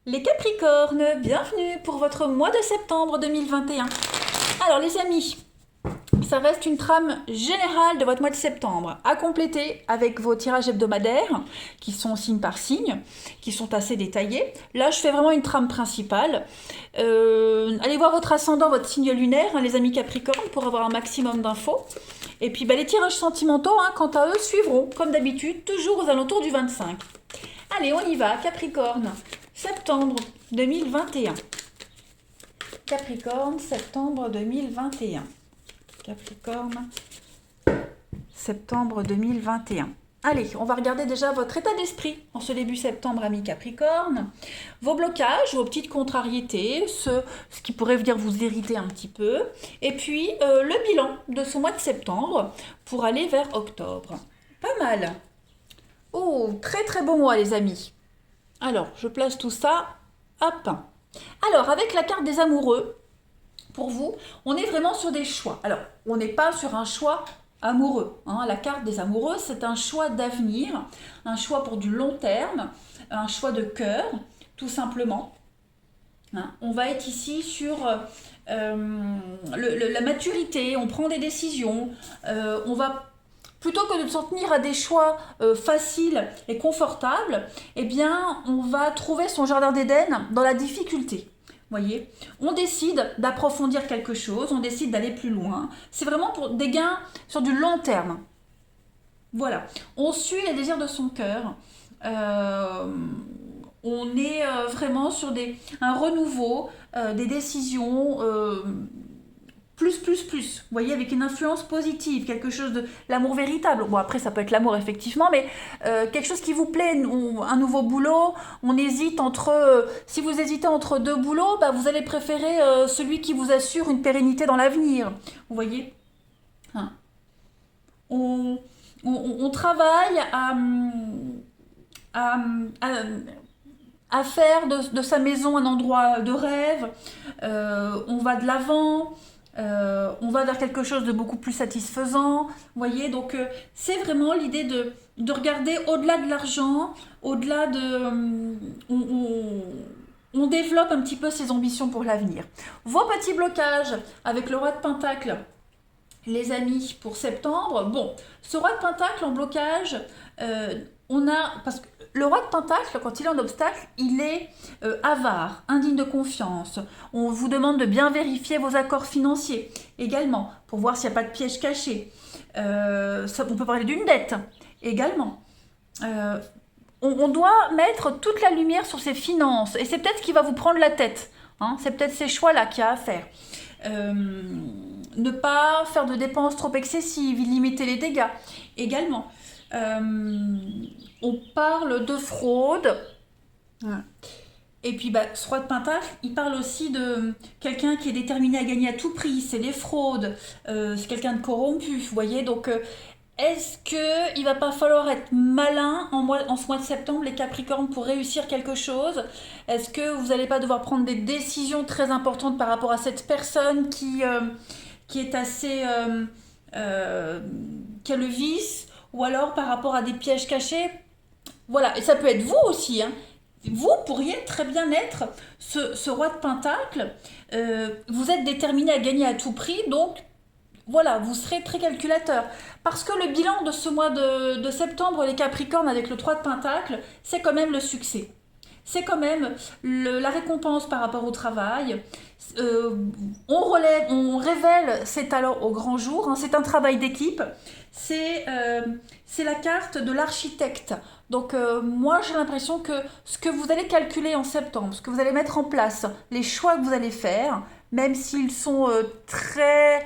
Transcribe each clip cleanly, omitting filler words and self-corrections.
Les Capricornes, bienvenue pour votre mois de septembre 2021. Alors les amis, ça reste une trame générale de votre mois de septembre, à compléter avec vos tirages hebdomadaires, qui sont signe par signe, qui sont assez détaillés. Là, je fais vraiment une trame principale. Allez voir votre ascendant, votre signe lunaire, hein, les amis Capricornes, pour avoir un maximum d'infos. Et puis les tirages sentimentaux, hein, quant à eux, suivront, comme d'habitude, toujours aux alentours du 25. Allez, on y va, Capricorne, septembre 2021. Capricorne, septembre 2021. Capricorne, septembre 2021. Allez, on va regarder déjà votre état d'esprit en ce début septembre, amis Capricorne. Vos blocages, vos petites contrariétés, ce qui pourrait venir vous irriter un petit peu. Et puis, le bilan de ce mois de septembre pour aller vers octobre. Pas mal. Oh, très très beau mois, les amis. Alors, je place tout ça. Hop. Alors, avec la carte des amoureux, pour vous, on est vraiment sur des choix. Alors, on n'est pas sur un choix amoureux, hein. La carte des amoureux, c'est un choix d'avenir, un choix pour du long terme, un choix de cœur, tout simplement. Hein. On va être ici sur la maturité, on prend des décisions, on va plutôt que de s'en tenir à des choix faciles et confortables, eh bien, on va trouver son jardin d'Éden dans la difficulté. Voyez, on décide d'approfondir quelque chose, on décide d'aller plus loin. C'est vraiment pour des gains sur du long terme. Voilà, on suit les désirs de son cœur. On est vraiment sur un renouveau, des décisions plus. Vous voyez, avec une influence positive, quelque chose de l'amour véritable. Bon, après, ça peut être l'amour, effectivement, mais quelque chose qui vous plaît, un nouveau boulot. On hésite entre... si vous hésitez entre deux boulots, vous allez préférer celui qui vous assure une pérennité dans l'avenir. Vous voyez, hein. On travaille à, à, à faire de sa maison un endroit de rêve. On va de l'avant. On va vers quelque chose de beaucoup plus satisfaisant, vous voyez, donc c'est vraiment l'idée de regarder au-delà de l'argent, au-delà de... on développe un petit peu ses ambitions pour l'avenir. Vos petits blocages avec le roi de Pentacle, les amis, pour septembre, bon, ce roi de Pentacle en blocage, on a... Parce que le roi de Pentacle, quand il est en obstacle, il est avare, indigne de confiance. On vous demande de bien vérifier vos accords financiers également, pour voir s'il n'y a pas de piège caché. On peut parler d'une dette également. On doit mettre toute la lumière sur ses finances, et c'est peut-être ce qui va vous prendre la tête. Hein, c'est peut-être ces choix-là qu'il y a à faire. Ne pas faire de dépenses trop excessives, limiter les dégâts également. On parle de fraude. Ouais. Et puis, ce roi de Pentacle, il parle aussi de quelqu'un qui est déterminé à gagner à tout prix. C'est les fraudes. C'est quelqu'un de corrompu, vous voyez. Donc, est-ce qu'il ne va pas falloir être malin en ce mois de septembre, les Capricornes, pour réussir quelque chose? Est-ce que vous n'allez pas devoir prendre des décisions très importantes par rapport à cette personne qui est assez... qui a le vice, ou alors par rapport à des pièges cachés? Voilà, et ça peut être vous aussi, hein. Vous pourriez très bien être ce roi de Pentacle. Vous êtes déterminé à gagner à tout prix, donc voilà, vous serez très calculateur. Parce que le bilan de ce mois de septembre, les Capricornes, avec le 3 de Pentacle, c'est quand même le succès. C'est quand même la récompense par rapport au travail. On révèle ses talents au grand jour, hein. C'est un travail d'équipe. C'est la carte de l'architecte. Donc moi j'ai l'impression que ce que vous allez calculer en septembre, ce que vous allez mettre en place, les choix que vous allez faire, même s'ils sont très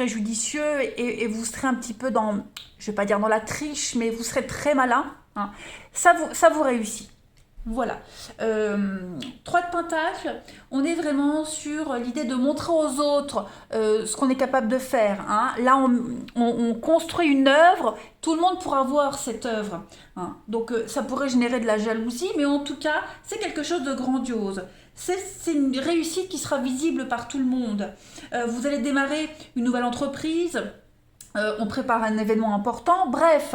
judicieux, et vous serez un petit peu dans, je vais pas dire dans la triche, mais vous serez très malin, hein, ça vous réussit. Voilà. 3 de Pentacle, on est vraiment sur l'idée de montrer aux autres ce qu'on est capable de faire. Hein. Là, on construit une œuvre, tout le monde pourra voir cette œuvre. Hein. Donc, ça pourrait générer de la jalousie, mais en tout cas, c'est quelque chose de grandiose. C'est une réussite qui sera visible par tout le monde. Vous allez démarrer une nouvelle entreprise. On prépare un événement important. Bref,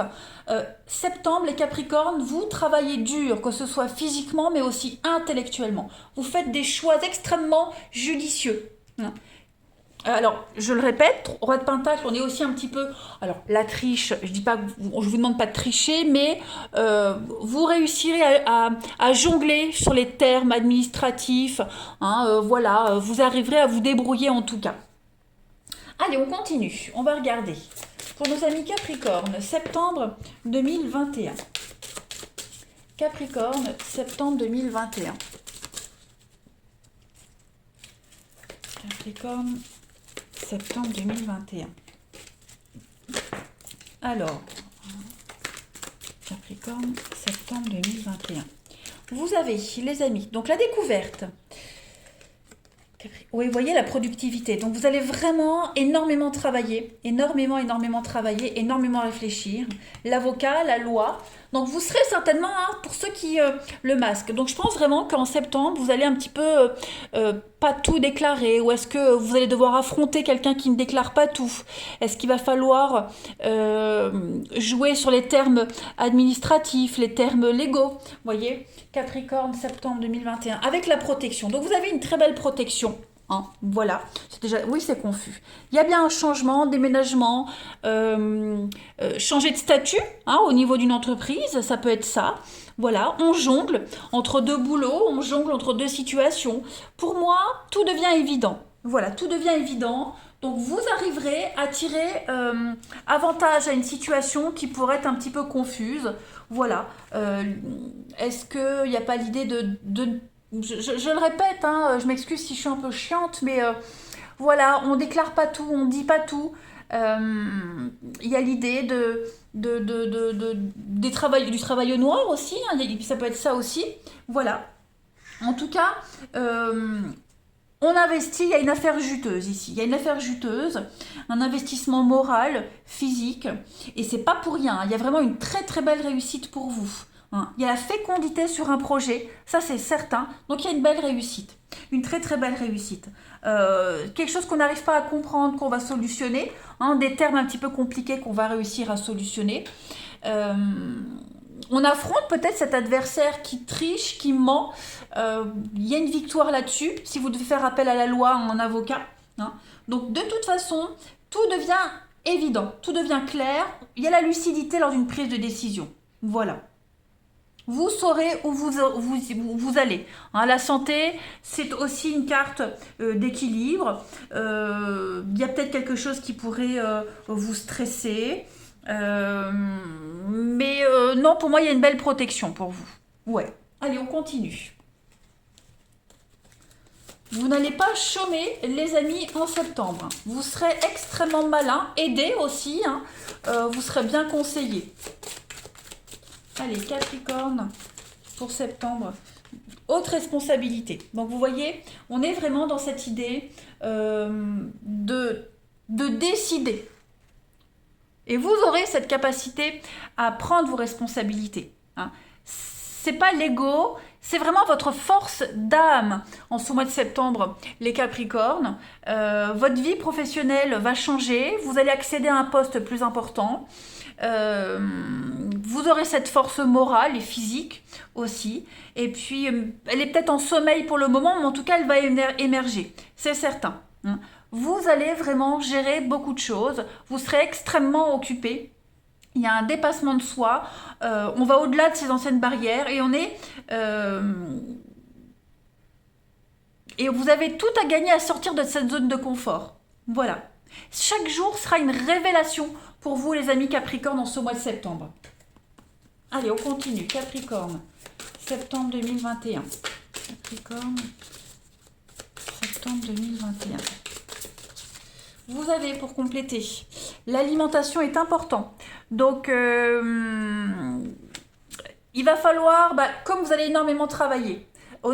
septembre, les Capricornes, vous travaillez dur, que ce soit physiquement, mais aussi intellectuellement. Vous faites des choix extrêmement judicieux. Alors, je le répète, roi de Pentacle, on est aussi un petit peu... Alors, la triche, je dis pas, je vous demande pas de tricher, mais vous réussirez à jongler sur les termes administratifs. Voilà, vous arriverez à vous débrouiller en tout cas. Allez, on continue. On va regarder. Pour nos amis Capricorne, septembre 2021. Capricorne, septembre 2021. Capricorne, septembre 2021. Alors, Capricorne, septembre 2021. Vous avez, les amis, donc la découverte. Oui, vous voyez la productivité. Donc vous allez vraiment énormément travailler, énormément travailler, énormément réfléchir. L'avocat, la loi. Donc vous serez certainement, pour ceux qui le masque. Donc je pense vraiment qu'en septembre, vous allez un petit peu pas tout déclarer. Ou est-ce que vous allez devoir affronter quelqu'un qui ne déclare pas tout? Est-ce qu'il va falloir jouer sur les termes administratifs, les termes légaux? Vous voyez, Capricorne, septembre 2021, avec la protection. Donc vous avez une très belle protection. Voilà, oui, c'est confus. Il y a bien un changement, déménagement, changer de statut au niveau d'une entreprise, ça peut être ça. Voilà, on jongle entre deux boulots, on jongle entre deux situations. Pour moi, tout devient évident. Voilà, tout devient évident. Donc vous arriverez à tirer avantage à une situation qui pourrait être un petit peu confuse. Voilà. Est-ce qu'il n'y a pas l'idée de je le répète, je m'excuse si je suis un peu chiante, mais voilà, on déclare pas tout, on dit pas tout. Il y a l'idée du travail au noir aussi, ça peut être ça aussi. Voilà. En tout cas, on investit, il y a une affaire juteuse ici. Il y a une affaire juteuse, un investissement moral, physique, et c'est pas pour rien. Il y a vraiment une très très belle réussite pour vous. Il y a la fécondité sur un projet, ça c'est certain. Donc il y a une belle réussite, une très très belle réussite. Quelque chose qu'on n'arrive pas à comprendre, qu'on va solutionner, des termes un petit peu compliqués qu'on va réussir à solutionner. On affronte peut-être cet adversaire qui triche, qui ment. Il y a une victoire là-dessus, si vous devez faire appel à la loi en avocat. Donc de toute façon, tout devient évident, tout devient clair. Il y a la lucidité lors d'une prise de décision. Voilà. Vous saurez où vous allez. La santé, c'est aussi une carte d'équilibre. Il y a peut-être quelque chose qui pourrait vous stresser. Mais non, pour moi, il y a une belle protection pour vous. Ouais. Allez, on continue. Vous n'allez pas chômer, les amis, en septembre. Vous serez extrêmement malin, aidé aussi. Vous serez bien conseillé. Allez, Capricorne, pour septembre. Haute responsabilité. Donc, vous voyez, on est vraiment dans cette idée de décider. Et vous aurez cette capacité à prendre vos responsabilités. C'est pas l'ego, c'est vraiment votre force d'âme en ce mois de septembre, les Capricornes. Votre vie professionnelle va changer, vous allez accéder à un poste plus important. Vous aurez cette force morale et physique aussi. Et puis, elle est peut-être en sommeil pour le moment, mais en tout cas, elle va émerger. C'est certain. Vous allez vraiment gérer beaucoup de choses. Vous serez extrêmement occupé. Il y a un dépassement de soi. On va au-delà de ces anciennes barrières et on est... et vous avez tout à gagner à sortir de cette zone de confort. Voilà. Chaque jour sera une révélation pour vous, les amis Capricorne, en ce mois de septembre. Allez, on continue. Capricorne, septembre 2021. Capricorne, septembre 2021. Vous avez, pour compléter, l'alimentation est important. Donc, il va falloir, comme vous allez énormément travailler,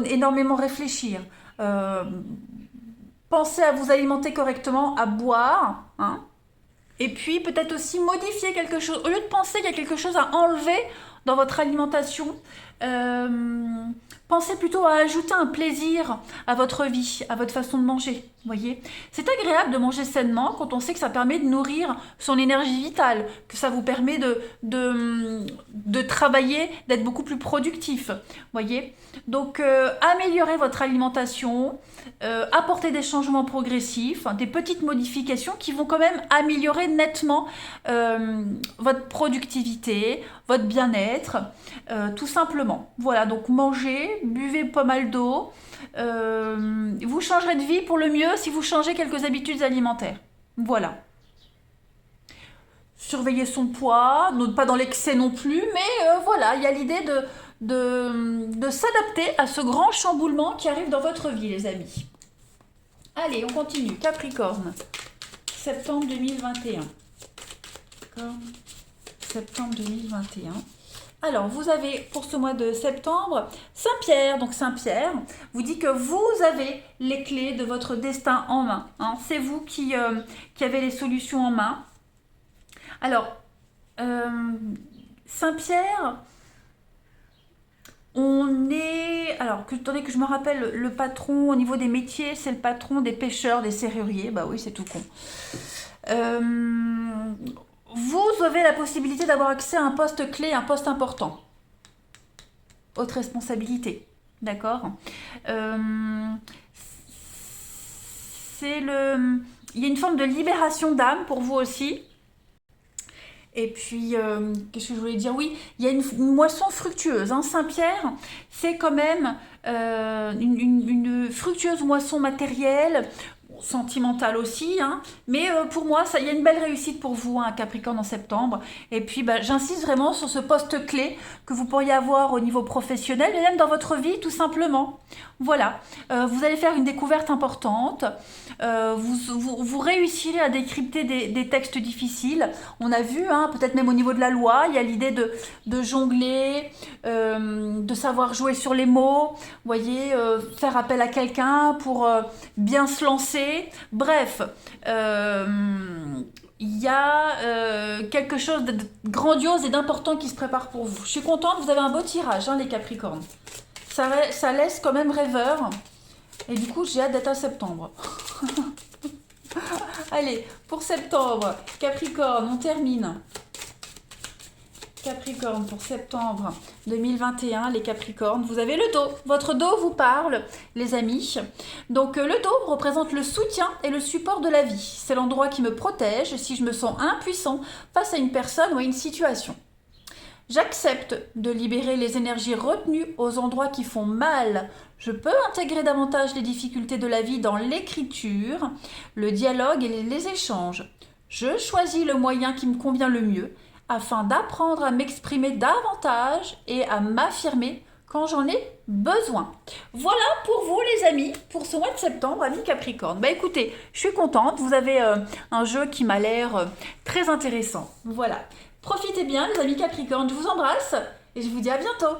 énormément réfléchir, pensez à vous alimenter correctement, à boire, et puis peut-être aussi modifier quelque chose. Au lieu de penser qu'il y a quelque chose à enlever dans votre alimentation, Pensez plutôt à ajouter un plaisir à votre vie, à votre façon de manger. Voyez, c'est agréable de manger sainement quand on sait que ça permet de nourrir son énergie vitale, que ça vous permet de travailler, d'être beaucoup plus productif. Voyez, donc améliorez votre alimentation, apportez des changements progressifs, des petites modifications qui vont quand même améliorer nettement votre productivité, votre bien-être, tout simplement. Voilà, donc mangez, buvez pas mal d'eau. Vous changerez de vie pour le mieux si vous changez quelques habitudes alimentaires. Voilà. Surveiller son poids, pas dans l'excès non plus, mais voilà, il y a l'idée de s'adapter à ce grand chamboulement qui arrive dans votre vie, les amis. Allez, on continue. Capricorne, septembre 2021. Capricorne, septembre 2021. Alors, vous avez pour ce mois de septembre Saint-Pierre. Donc Saint-Pierre vous dit que vous avez les clés de votre destin en main. Hein. C'est vous qui avez les solutions en main. Alors, Saint-Pierre, on est... Alors, attendez que je me rappelle, le patron au niveau des métiers, c'est le patron des pêcheurs, des serruriers. Bah oui, c'est tout con. Vous avez la possibilité d'avoir accès à un poste clé, un poste important. Haute responsabilité. D'accord. Il y a une forme de libération d'âme pour vous aussi. Et puis, qu'est-ce que je voulais dire? Oui, il y a une moisson fructueuse. Hein. Saint-Pierre, c'est quand même une fructueuse moisson matérielle, sentimentale aussi, hein. Mais pour moi, il y a une belle réussite pour vous, hein, Capricorne en septembre. Et puis, j'insiste vraiment sur ce poste clé que vous pourriez avoir au niveau professionnel et même dans votre vie, tout simplement. Voilà, vous allez faire une découverte importante. Vous réussirez à décrypter des textes difficiles. On a vu, hein, peut-être même au niveau de la loi, il y a l'idée de jongler, de savoir jouer sur les mots, voyez, faire appel à quelqu'un pour bien se lancer. Bref, il y a quelque chose de grandiose et d'important qui se prépare pour vous. Je suis contente, vous avez un beau tirage, hein, les Capricornes. Ça laisse quand même rêveur. Et du coup, j'ai hâte d'être à septembre. Allez, pour septembre, Capricorne, on termine. Capricorne pour septembre 2021, les Capricornes, vous avez le dos. Votre dos vous parle, les amis. Donc le dos représente le soutien et le support de la vie. C'est l'endroit qui me protège si je me sens impuissant face à une personne ou à une situation. J'accepte de libérer les énergies retenues aux endroits qui font mal. Je peux intégrer davantage les difficultés de la vie dans l'écriture, le dialogue et les échanges. Je choisis le moyen qui me convient le mieux afin d'apprendre à m'exprimer davantage et à m'affirmer quand j'en ai besoin. Voilà pour vous les amis, pour ce mois de septembre, amis Capricorne. Écoutez, je suis contente, vous avez un jeu qui m'a l'air très intéressant. Voilà, profitez bien les amis Capricorne, je vous embrasse et je vous dis à bientôt.